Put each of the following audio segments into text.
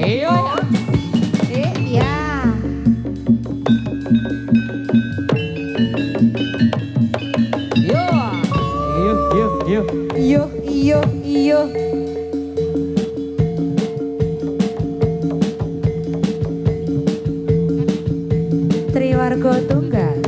Iyo ya. Ya. Yo. Yo. Iyo. Triwargo Tunggal.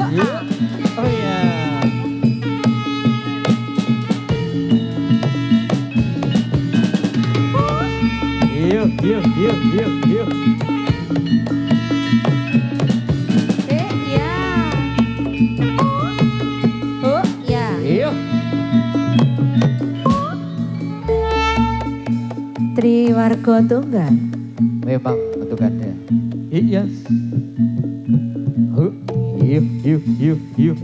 Yuk. Ayo. Yo. Iya. Yuk. Triwargo Tunggal. Memang bentukannya. Iya. Yuk.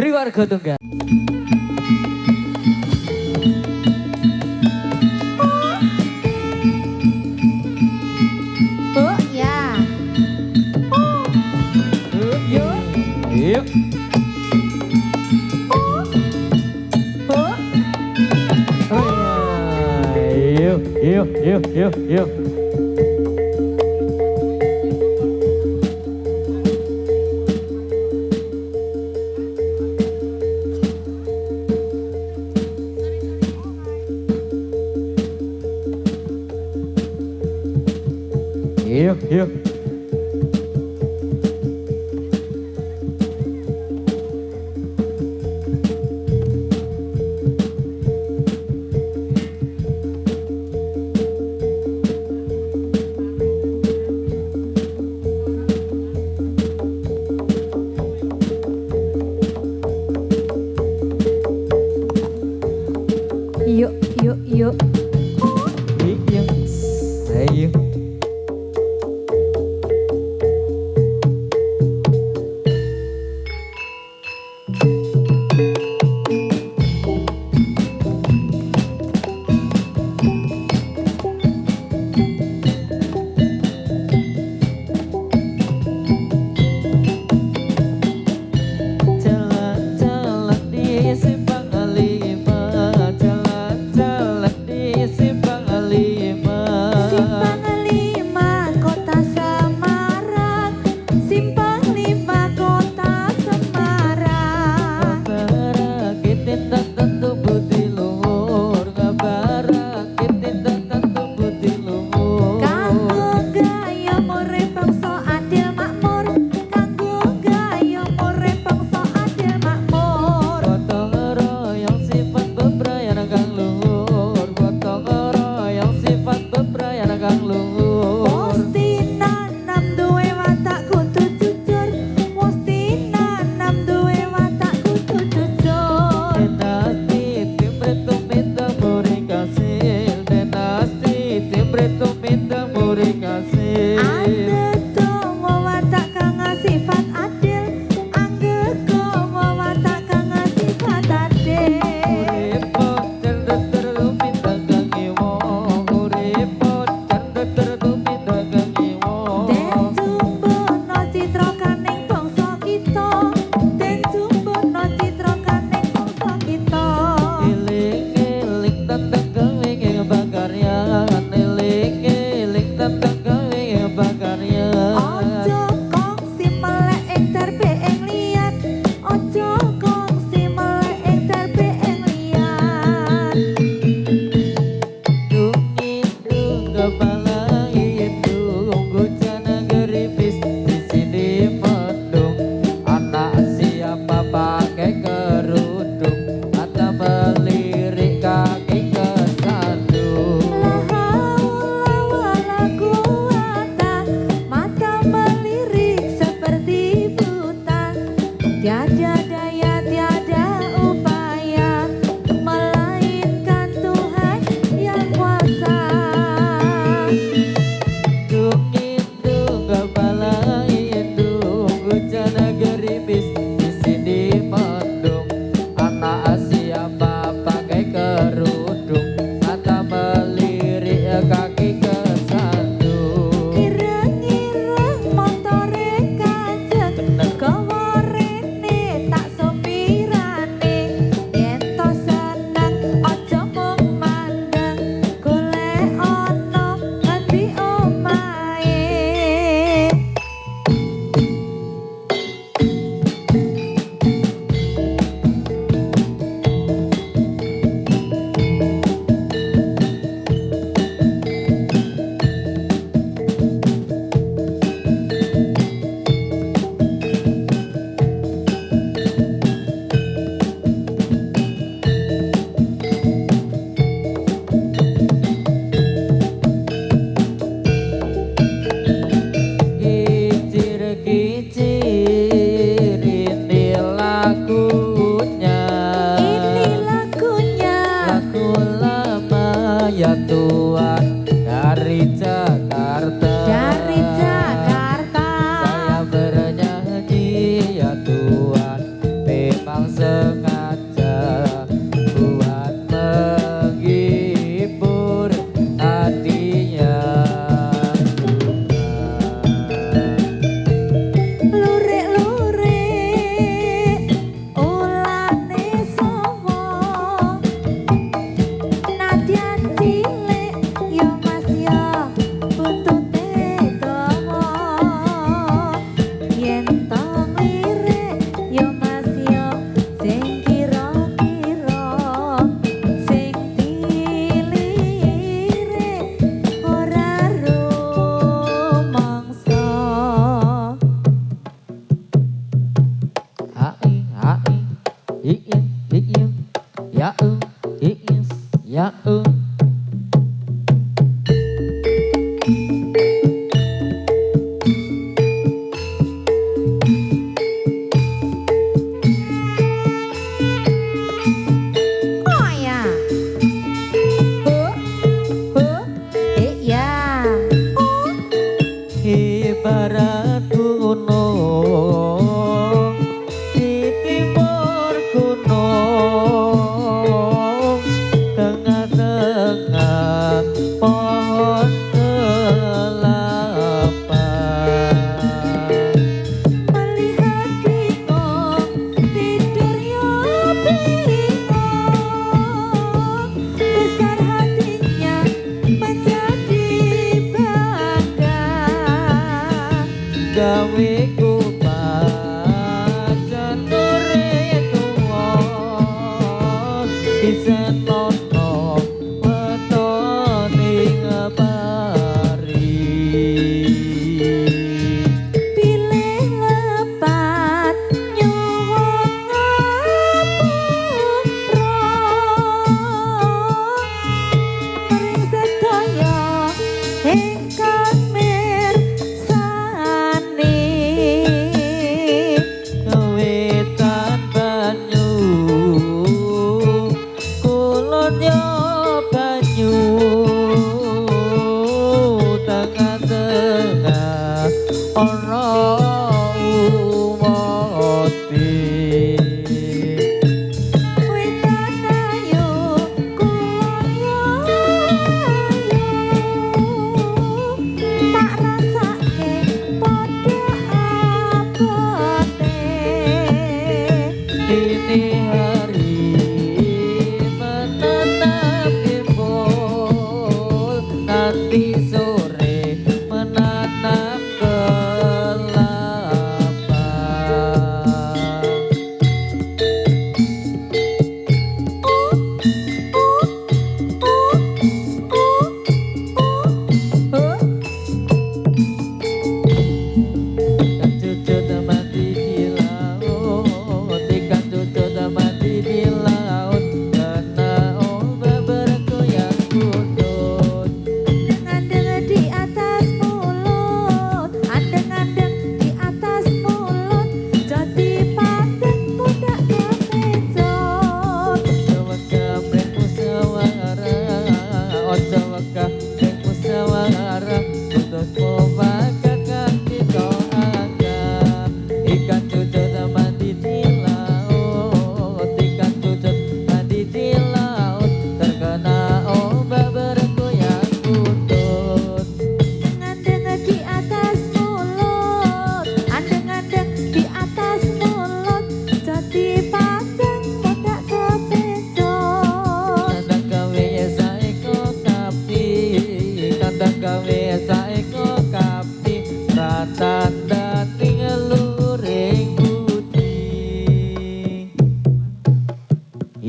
Triwarga Tunggal. Yuk. Yuk. Yuk. Iya. Ayo. Jalan-jalan di Simpang Lima, jalan-jalan di Simpang Lima. Simpang Lima Kota Semarang, Simpang Lima Kota Semarang.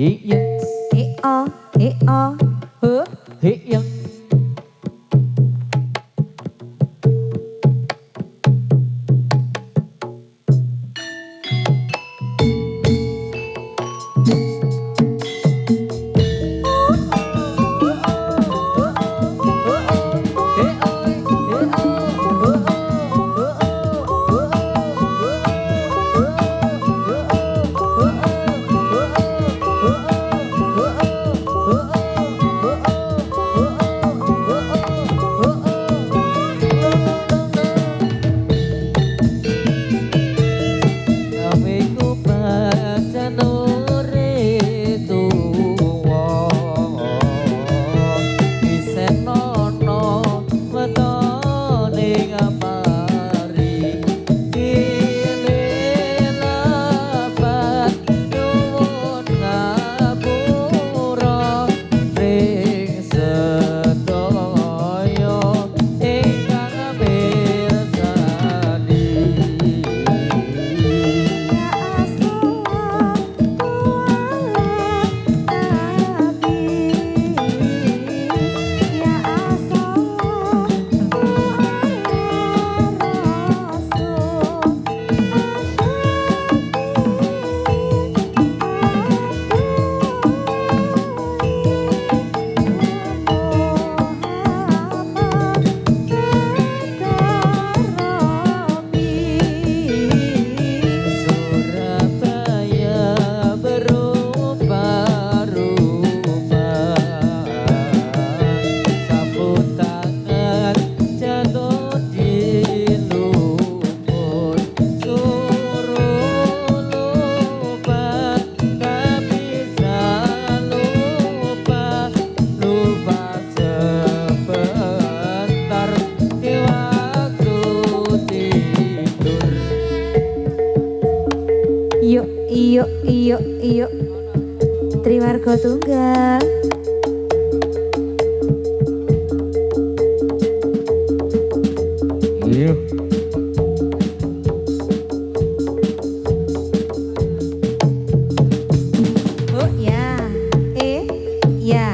Iya, Huh? iya. Kamiku pacan ore tuwa disenono wetone ngapari kene lapat nyuwun ngapura ring sedaya ingkang mirsani. Surabaya berubah-ubah, sapu tangan jatuh di lumpur, suruh lupa tak bisa lupa, lupa sebentar di waktu tidur. Yuk. Triwarga Tunggal. Iya. Oh ya. Ya.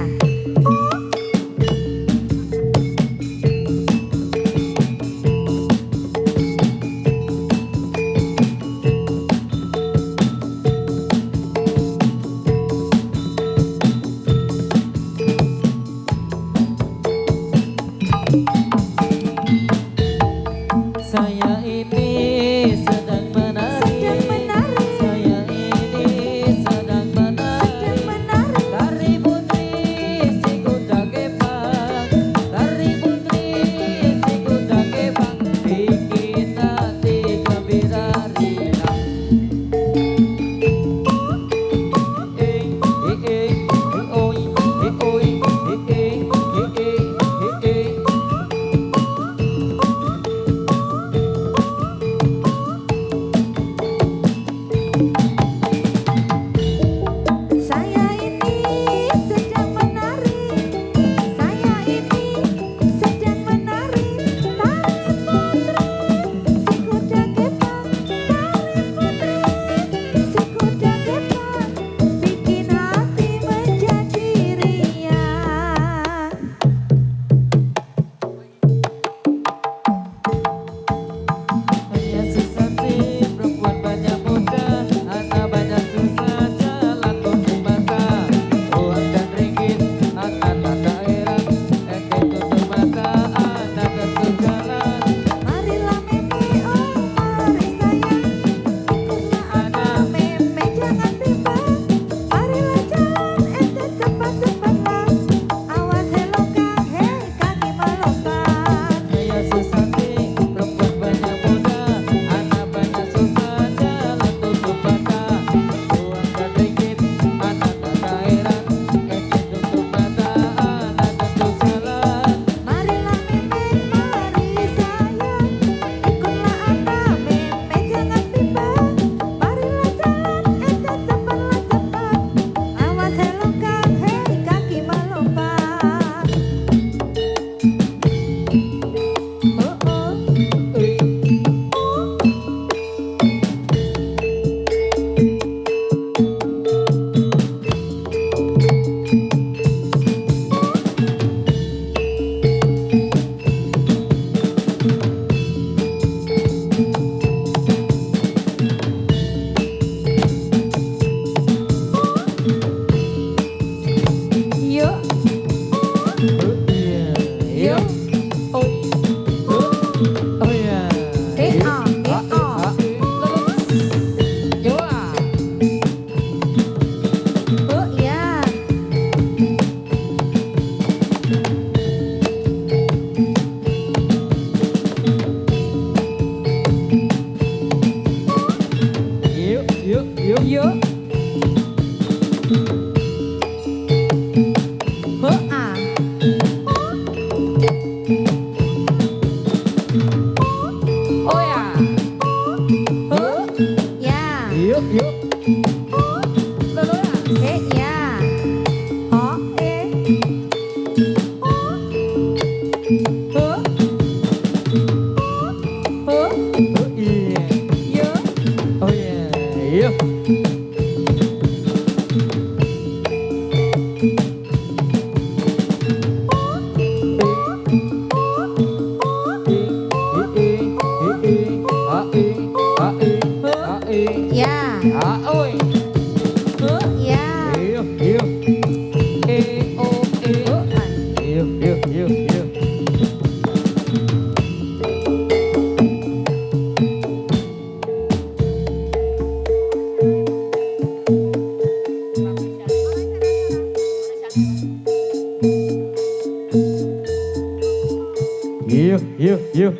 Yuk.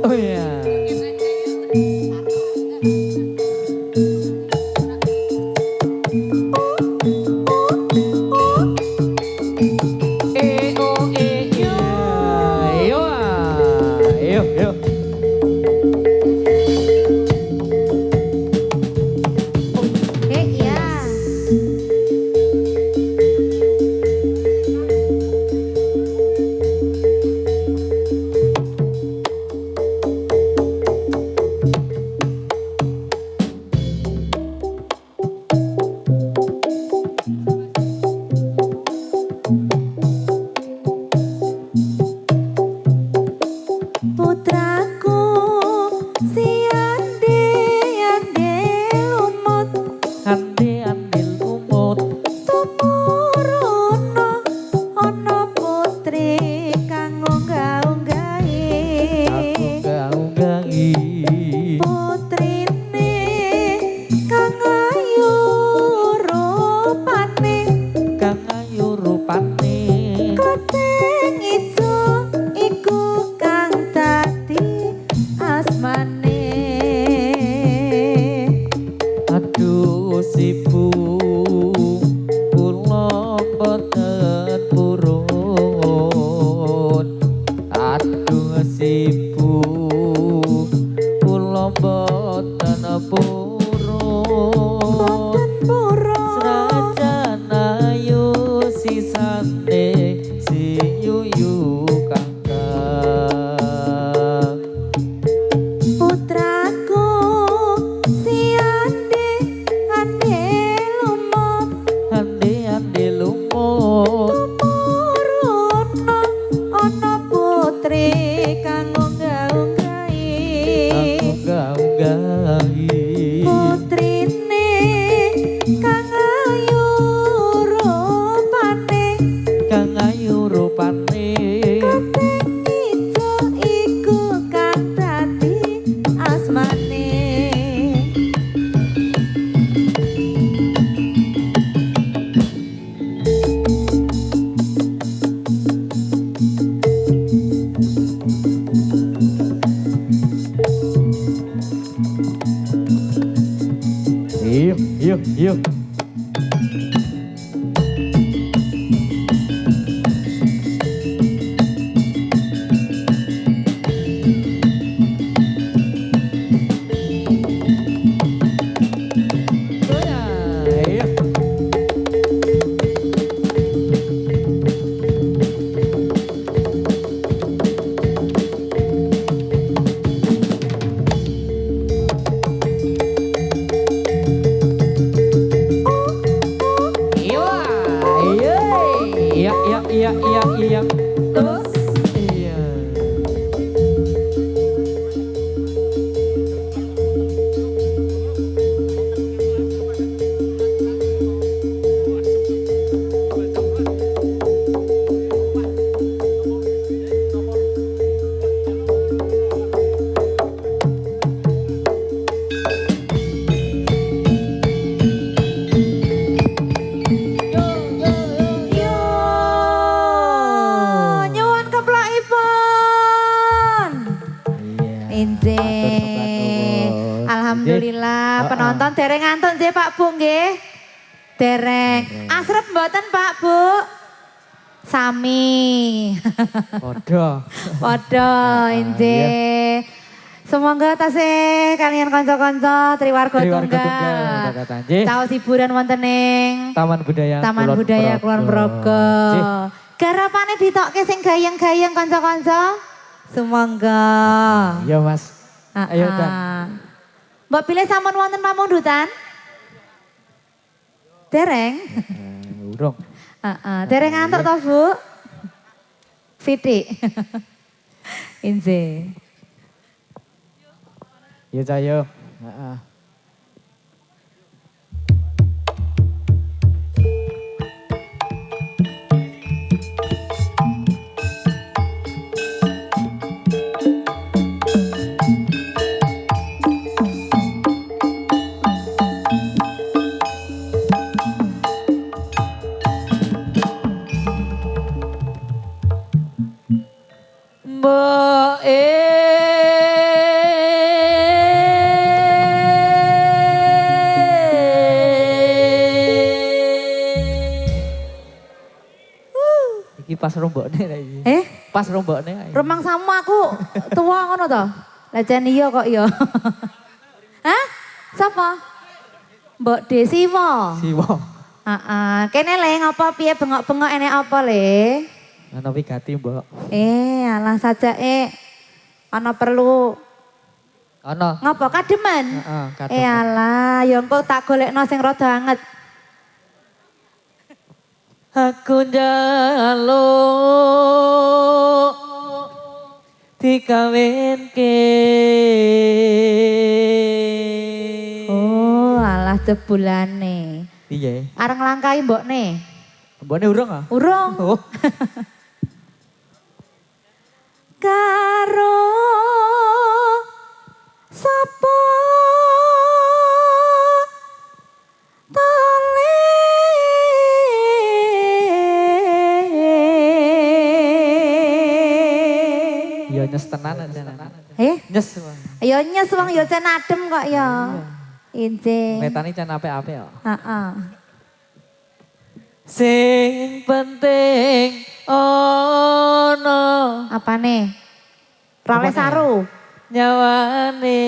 Oh ya. Yo. Yo. Yo. Yo. Ya. Putraku si ande ande lumut Andi lumut. tumuruna ana putri kang unggah-unggahi Unggah-unggahi. putrine kang ayu rupane Kang ayu rupane. koteng ijo iku kang dadi asmane Aduh sibu kula boten purun. Aduh sibu kula boten purun. boten purun Senajan ayu sisane si yuyu kakang. putraku si ande ande lumut Andi lumut. tumuruna ana putri kang unggah-unggahi Unggah-unggahi. putrine kang ayu rupane Kang ayu rupane. koteng ijo iku kang dadi asmane Yuk, yuk, yuk. Yuk. Iya, iya, iya, iya, iya. terus Iya. yo nyuwun keplokipun Inje. Alhamdulillah penonton dereng ngantuk nggih Pak Bu nggih. Dereng. Asrep mboten Pak Bu? Sami. Podo. Padha Inje. Semoga tasih kalian kanca-kanca Triwarga Tunggal. Caos hiburan wonten ing Taman Budaya Taman Budaya Kulon Progo. Garapane ditokke sing gayeng-gayeng kanca-kanca. Sumangga. Iya Mas. Ayo Dan. Mbak pilih sampun wonten pamundutan? Dereng? Urung. Dereng ngantuk to, Bu? Sithik. Inje. Iya Cah yo. Heeh. Mbok pas rombokne lah iki. Pas rombokne ae. Remang sama aku tua ngono to? Lecen iya kok iya. Hah? Sapa? Mbok Desiwa. Siwa. Heeh, kene le ngapa piye bengok-bengok enek apa le? Ana wigati, Mbok. Alah saja ana perlu Ana. ngapa kademen? Heeh, kadang. Alah, ya engko tak golekno sing rada anget. Aku njaluk dikawinke. Oh, alah jebulane. Piye? Areng langkai mbokne. Mbokne urung ah? Urung. Oh. Karo sapa tole Ya nyes tenan aja. Nyes. Ya nyes wong ya jan adem kok ya. Injih. Metani can apik-apik kok. Heeh. Sing penting ono Apane? Rale Apane? saru. nyawane.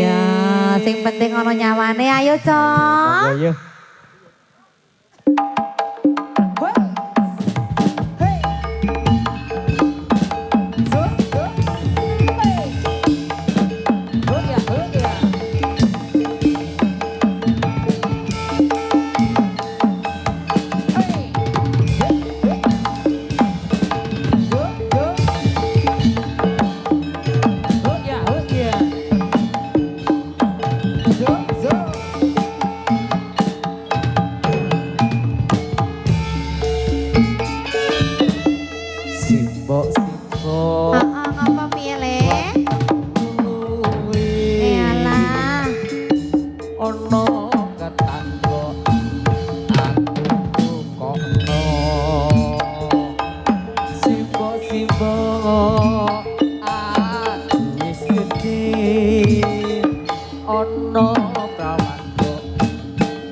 Iya, sing penting ono nyawane. Ayo, Cok. Ayo. Simbok. Heeh, ngapa piye, Le? Alah. Ono ketanggo aku kono. Simbok aku wis gedhe. Ono prawanku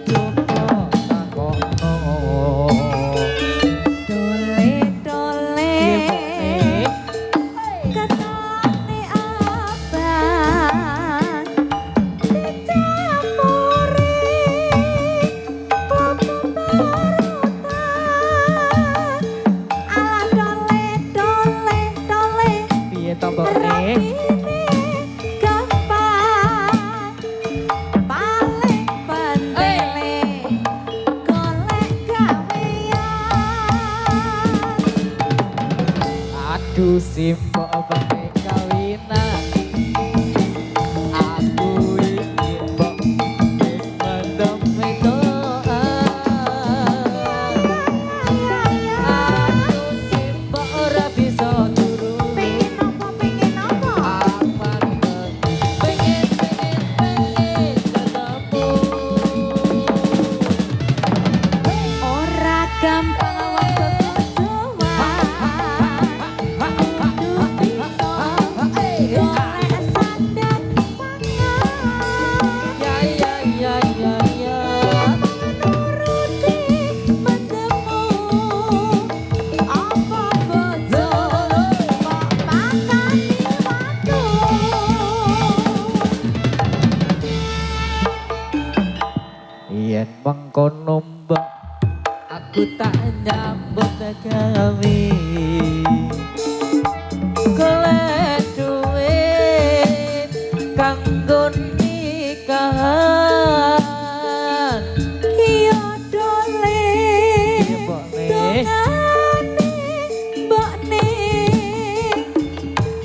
cukup takono. Dole-dole. Ketone abang. Dicampuri klopo barutan. Alah dole-dole. Piye to mbok nek? Rapine gampang. Paling pentele golek gawean. Aduh simbok pengen kawinan. Aku iki mbok wis mendem doa. Aku simbok ora bisa turu. Pengen apa? Aman pengen ketemu. Ora gampang wong ketujuan. Golek sandang pangan. Ya ya ya ya ya. Nuruti mendemu. Apa bojo kok makani watu. Yen mengkono mbak, aku tak nyambut gawe. Golek duit kanggo nikahan. Iya dole. Iya, Mbok Ne. Dongane mbokne.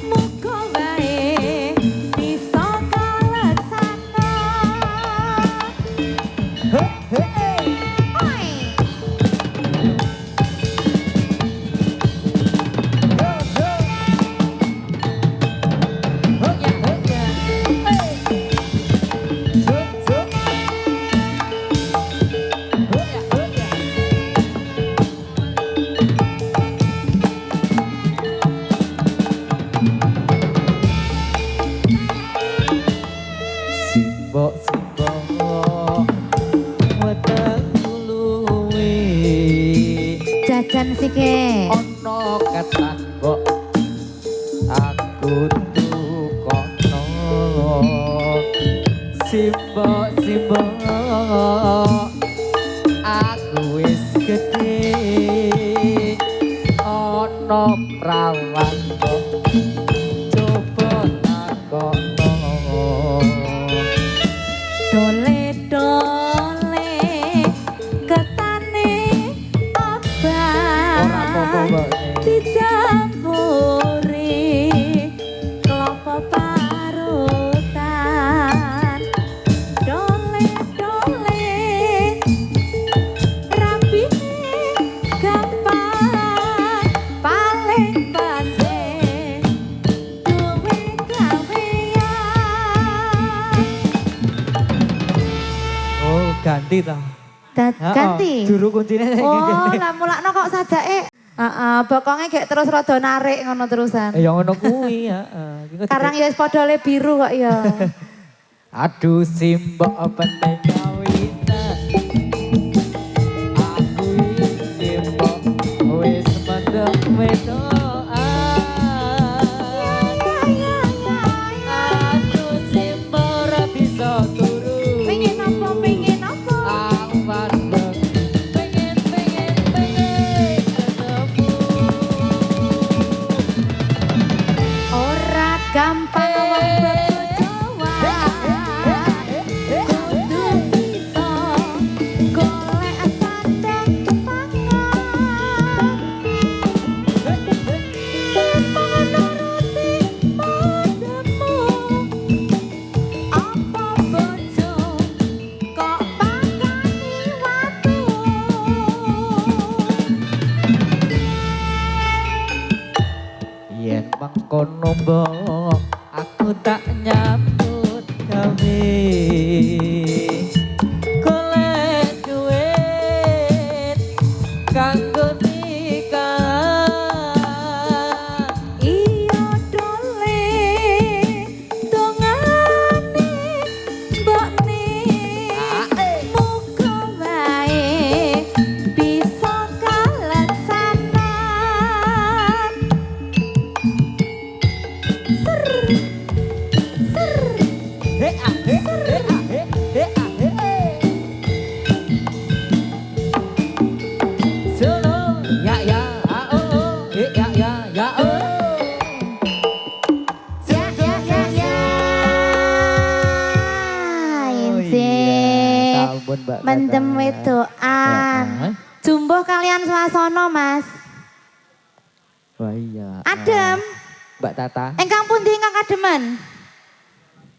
Muga wae bisa kalaksana. Oi. aku wis gedhe ana prawan kok coba takono Dole dole ketane abang ora apa-apa mbak dicampuri kelapa parutan dole dole rapine gampang paling pase duwe gawean oh ganti ta ganti juru kuncine oh lah mulakno kok sajake bokongnya kayak terus rada narik ngono terusan. ya ngono kuwi heeh. Sekarang ya padha le biru kok ya. Aduh simbok penting kawitan aku iki simbok wis mendem wedoan aduh simbok ora bisa turu Pengen apa? Pengen apa? aku mandeg pengen ketemu Ora gampang wong bebojoan. Kudu bisa golek sandang pangan. Pangan nuruti pademu. Apa bojo kok pangani watu. yen mangkono mbok aku tak nyambut gawe golek duit kanggo nikah Iya dole dongane mbokne muga wae bisa kaleksanan he ah he he ah he he ah he solo ya ya ah oh oh he ya ya oh ya ya ya ya Oh, Inse iya, sampun, Mbak mendem Tata. wedoan Heeh. jumbo kalian swasana Mas Wah iya. adem Mbak Tata. engkang pundi ingkang kademen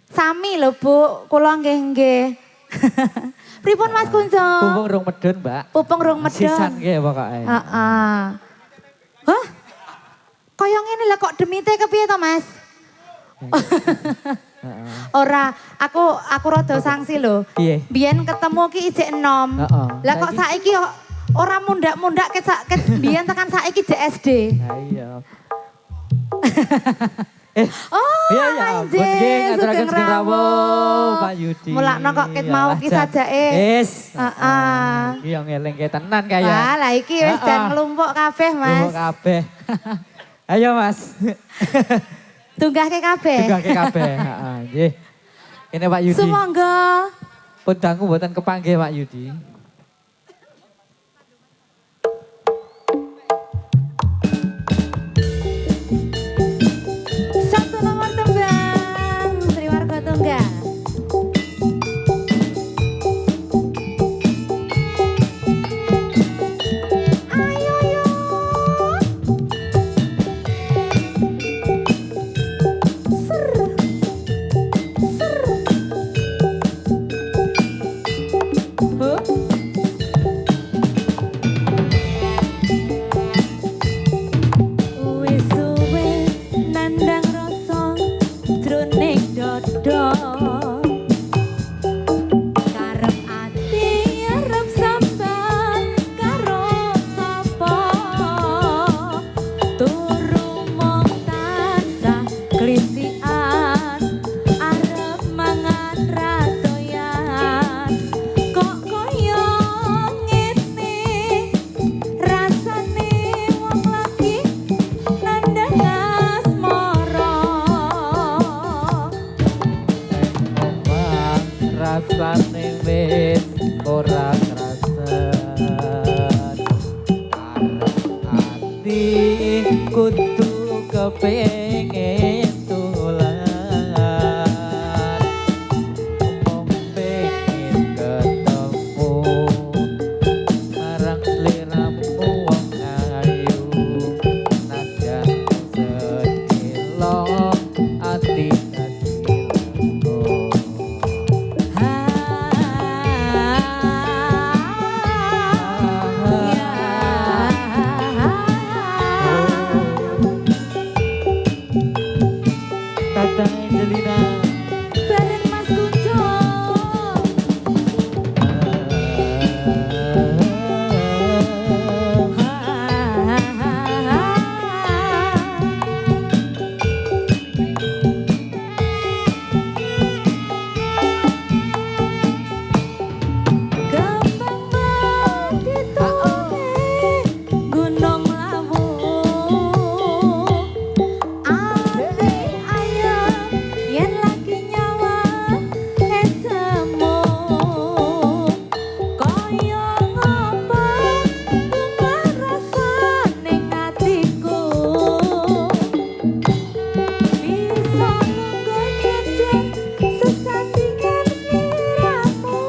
sami lho Bu kula nggih pripun Mas Kunco Pupung rong medun, Mbak. pupung rong Sisan medhon ge pokoke. heeh hah kaya ngene lah kok demite kepiye to Mas Heeh. ora aku rada sanksi lho Piye? biyen ketemu ki isih enom Heeh. lah kok saiki ora mundak-mundak ket biyen tekan saiki jek SD Ha iya. oh Iya iya, ampun nggih ngaturaken Sugeng Sugeng Rawuh. rawuh Pak Yudi. Mulakno kok ket mau ki sajake. Wis. Heeh. Iki yo ngelingke tenan kaya. Wah, lah iki wis Heeh. jan nglumpuk kabeh, Mas. Mas. kabeh. Ayo Mas. Tunggahke kabeh. Tugake kabeh. Heeh, nggih. Ini Pak Yudi. Sumangga. Pun dangu mboten kepanggih Pak Yudi. Satu nomor tembang Triwarga Tunggal. Ayo yo. Ser. Ser. Huh? ora krasen arep ati kudu kepengin tulan mung pengen ketemu marang sliramu wong ayu najan sedilo ati Tata Angelina bareng Mas Kunco. Gampang mau ditulis Gunung Lawu ati ayam yen lagi nyawa esemu kaya ngapa bunga rasa ning atiku bisa munggo jejer sesandingan sliramu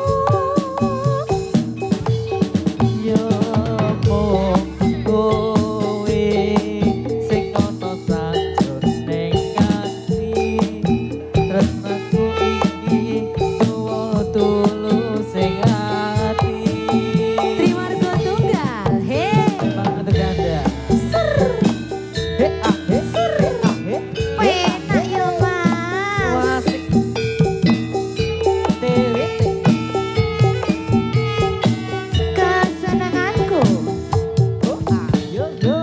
yo mung kowe sing ana sajroning ati tresnaku iki tuwa tulus sing ati Triwarga Tunggal he banget ganda he ah he he ah he penak yo Mas wasik telete kesenanganku oh ayo yo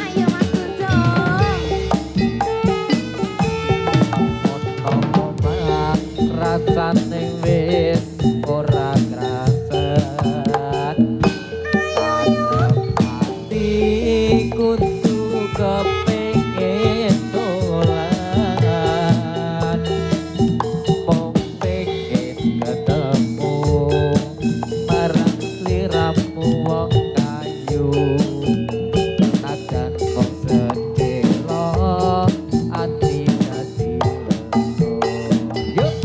ayo Mas Kunco omongan rasane wis ora krasen arep ati kudu kepengin dolan mung pengen ketemu marang sliramu wong ayu najan kok sedelo ati dadi lego yuk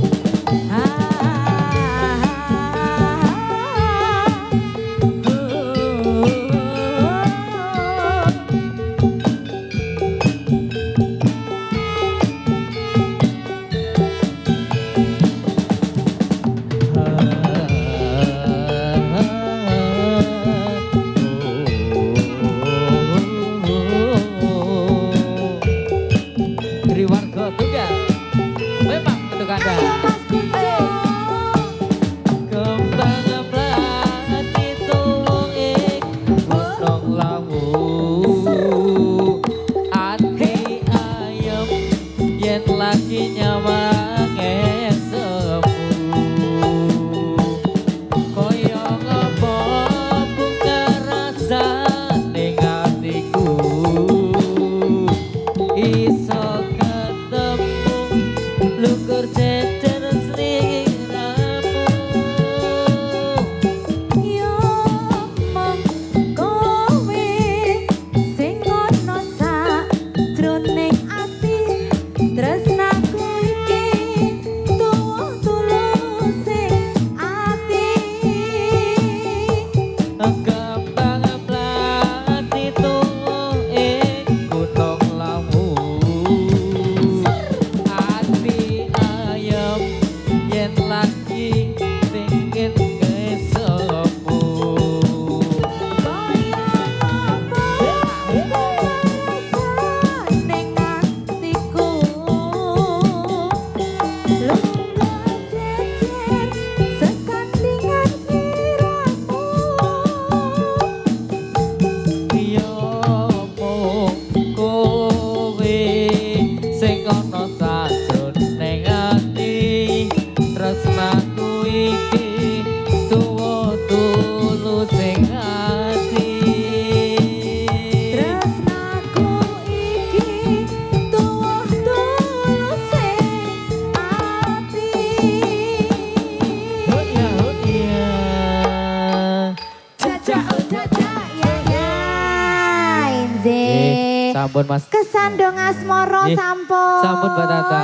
Sampun Mas. Kesandung asmara Nggih. sampun. Sampun Mbak Tata.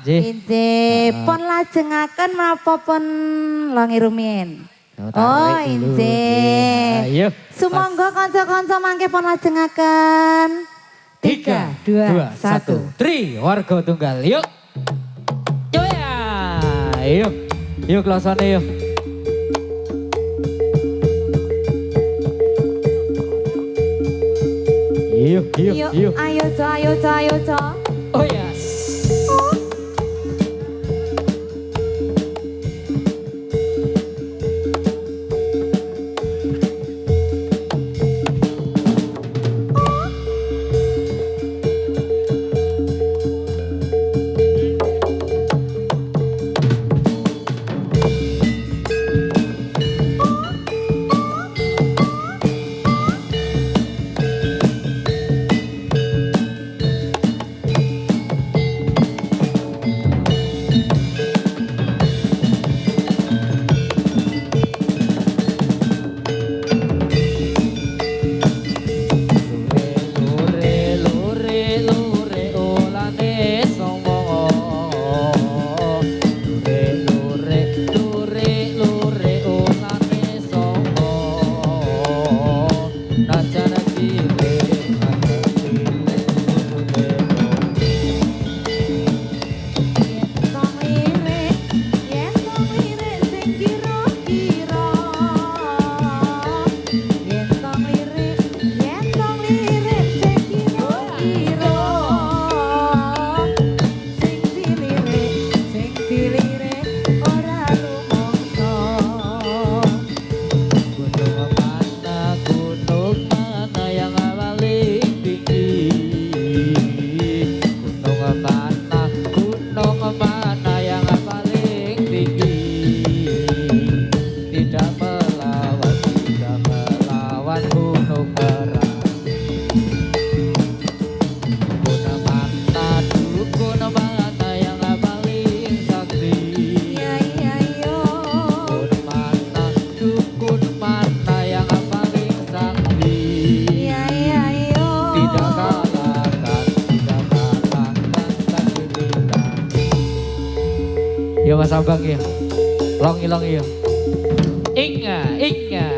Nggih. Inggih, pun lajengaken menapa pun longi rumiyin. Oh, inggih. Ayo. Sumangga kanca-kanca mangke pun lajengaken. 3, 2, 1. Tri, warga tunggal. Yuk. Joya. Yuk. Yuk klosone yuk. Yuk, yuk, yuk. Ayo, ayo, ayo, ayo. Oh yes. Yo Mas Abang ya. Longi-longi yo. Inga, inga.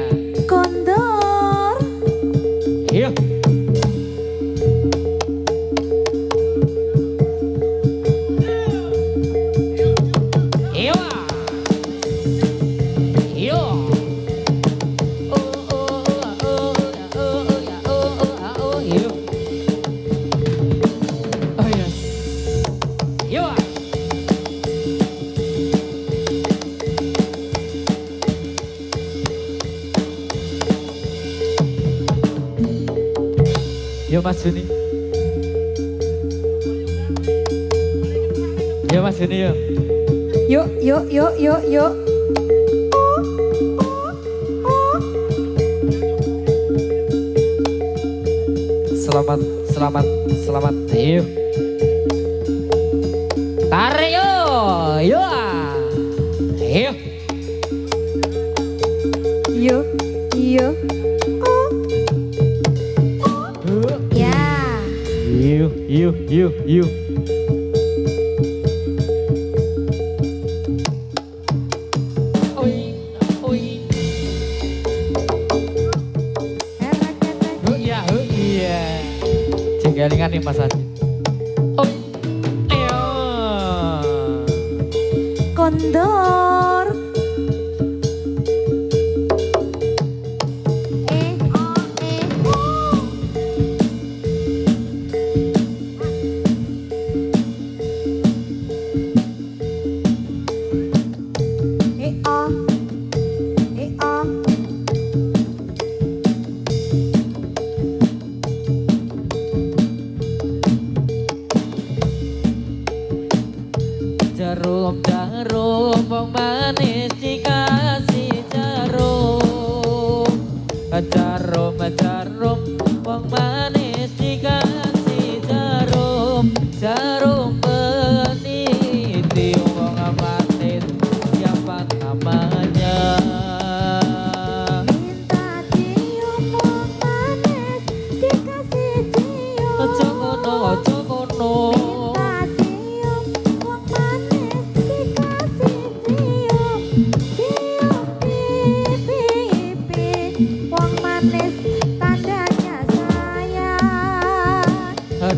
Kondor. Yo. Yo. Yo. Yo. Oh yes. Yo. Yo Mas Juni. Yo Mas Juni yo. Yuk, yuk, yuk, yuk, yuk. Selamat, selamat, selamat. Yuk. Tarik yo. Yo. Yuk. Yuk, yuk. Ya. Yuk, yuk, yuk, yuk. Oi, oi. Ya, iya. Jenggelingan nih Mas Adi. Oi. Ayo. Kondor. Jarum jarum wong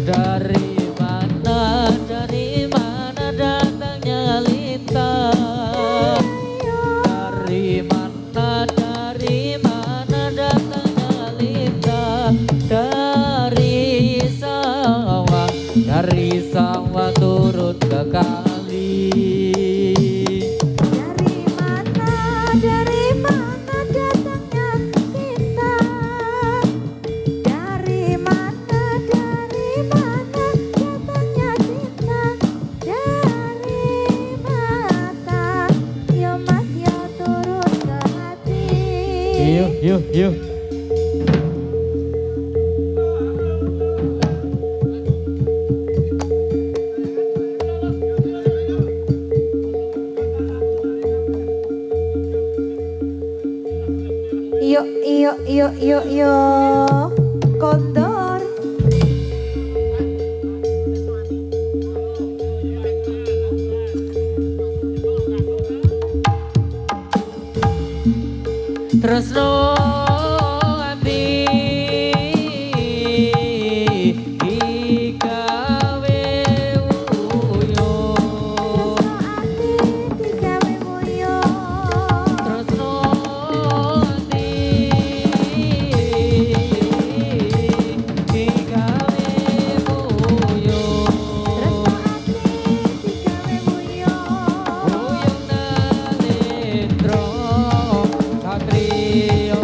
Dari mana datangnya lintang? Dari mana datangnya lintang? Dari sawah turun ke kali. Dari mana datangnya cinta? Dari mana datangnya cinta? Dari mata, yo mas yo turun ke hati. Yuk. Yuk, Kondor. Tresno ati digawe uyo. Tresno ati digawe uyo. Uyung nalendra satrio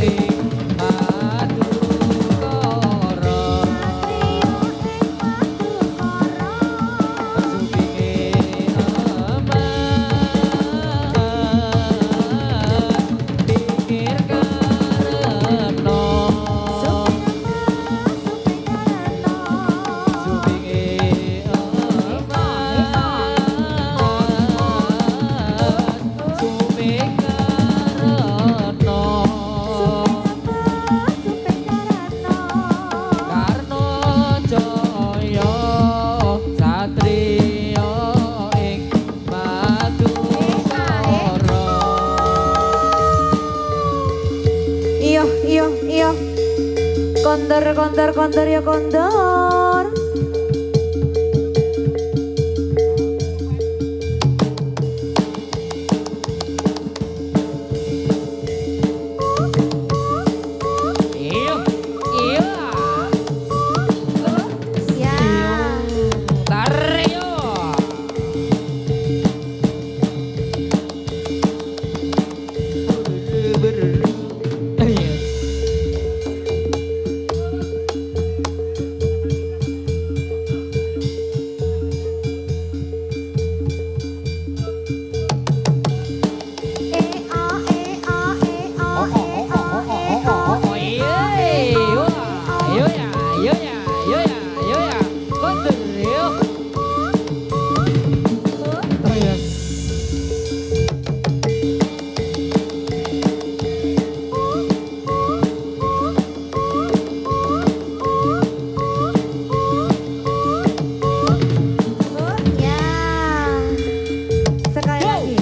ing Madukara. Supinge aman pikir karena. Supinge aman sume karena. Karno Jaya satrio ing Madukara. Iyo. Kondor ya kondor. Iya. Ya. Tario. Yes. Ya. Sekali lagi.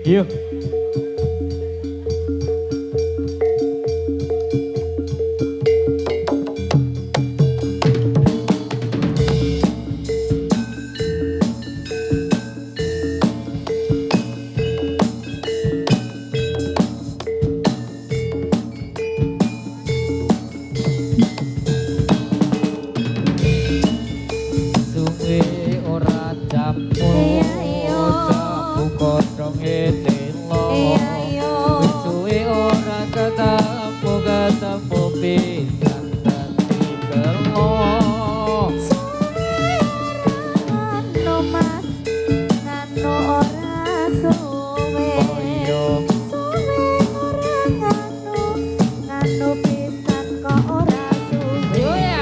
Yuk. Suwe ora jamu, Iya. jamu kodonge telo. Iya. Suwe ora ketemu pisan dadi kelo. Ngano mas, ngano ora suwe. Koyo Suwe ora ngano pisan kok ora suwe. yo ya.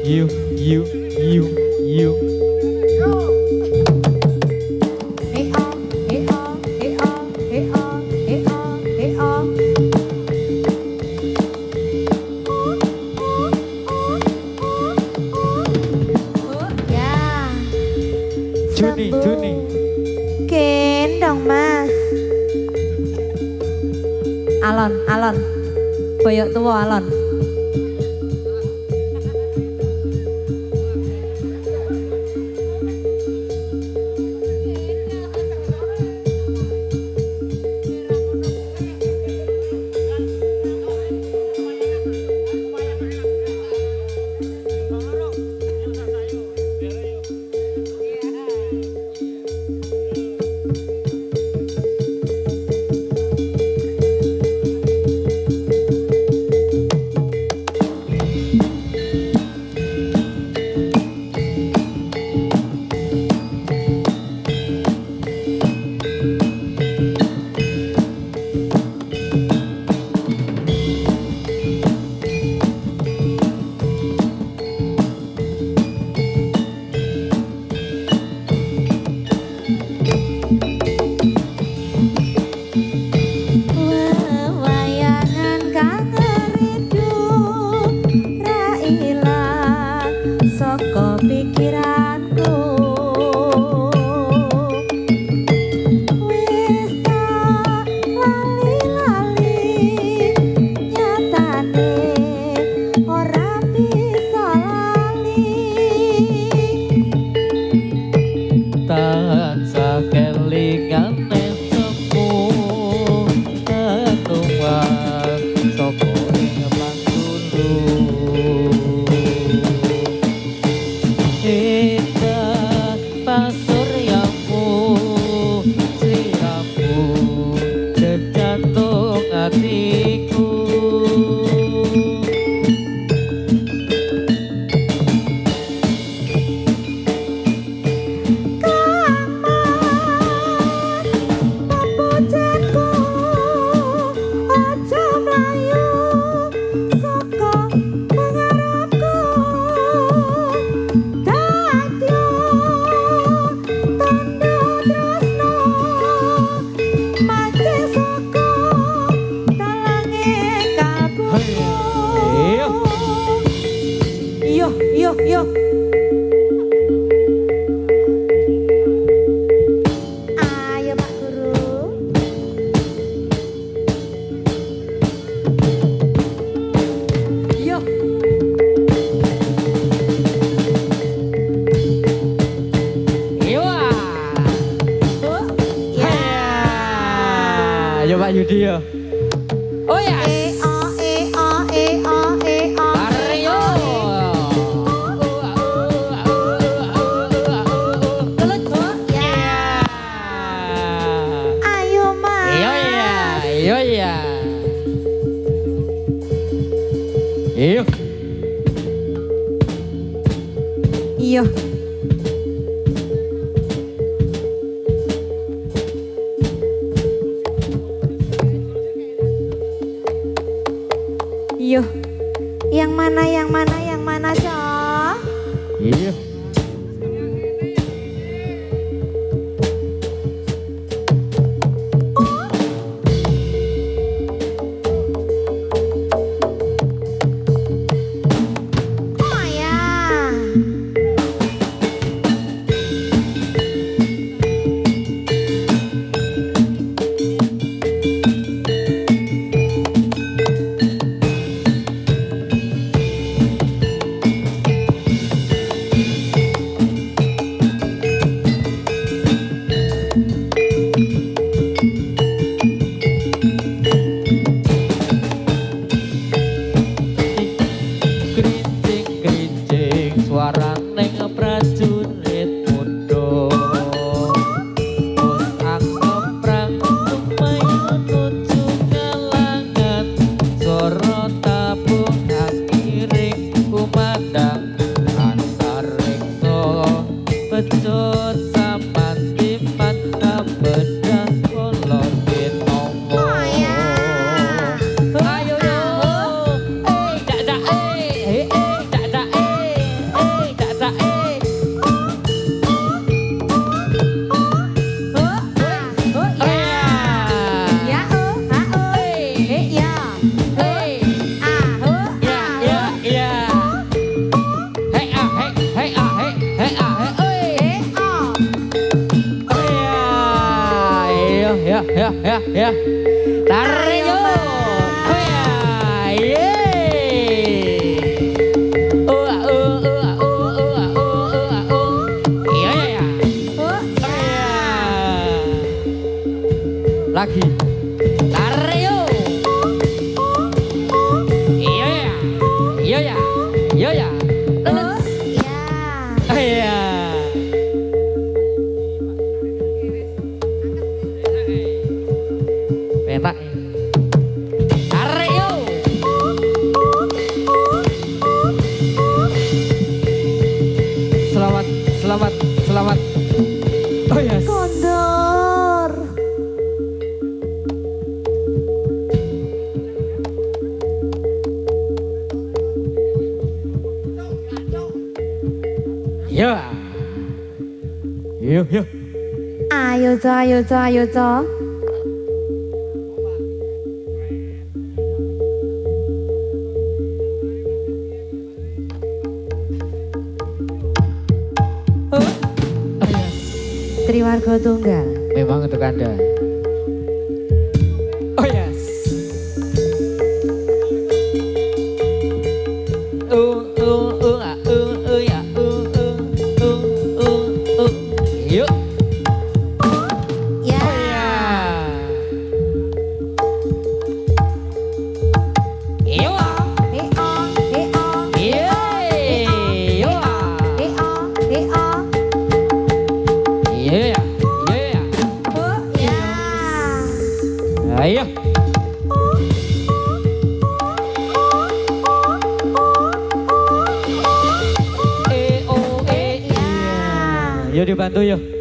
yuk, yuk, yuk, yuk. Juni, Juni. Gendong mas. Alon, alon. Boyok tua alon. Ayo Pak Yudi ya. Oh ya. Aryo. Ayo Mas. Iya ya, iya ya. Iyo. Iyo. Iyo. Yang mana, yang mana, yang mana, Cok? Iya. Oh ya. Hey. Ya, ya, ya. Hey ah, hey, hey ah, hey, hey ah, hey, oi. Ya, ya, ya, ya, ya. Tarik yo. Ya, ye. Iya, ya, ya. Lagi. Tarik yo. Iya ya. Iya ya. Iya ya. Terus. Iya. Petak. Tarik yo. Selamat, selamat, selamat. Oh yes. Kondor. Yo. Yo, yo. Ayo co, ayo co, ayo co. Triwarga Tunggal. Memang untuk Anda. Oh yes. Ya. Yuk. Ya. Yuk. Heo, heo, Yeay. Yuk. heo, heo. Iya. Iya. Ya. Ayo. Ya. Yuk dibantu yuk.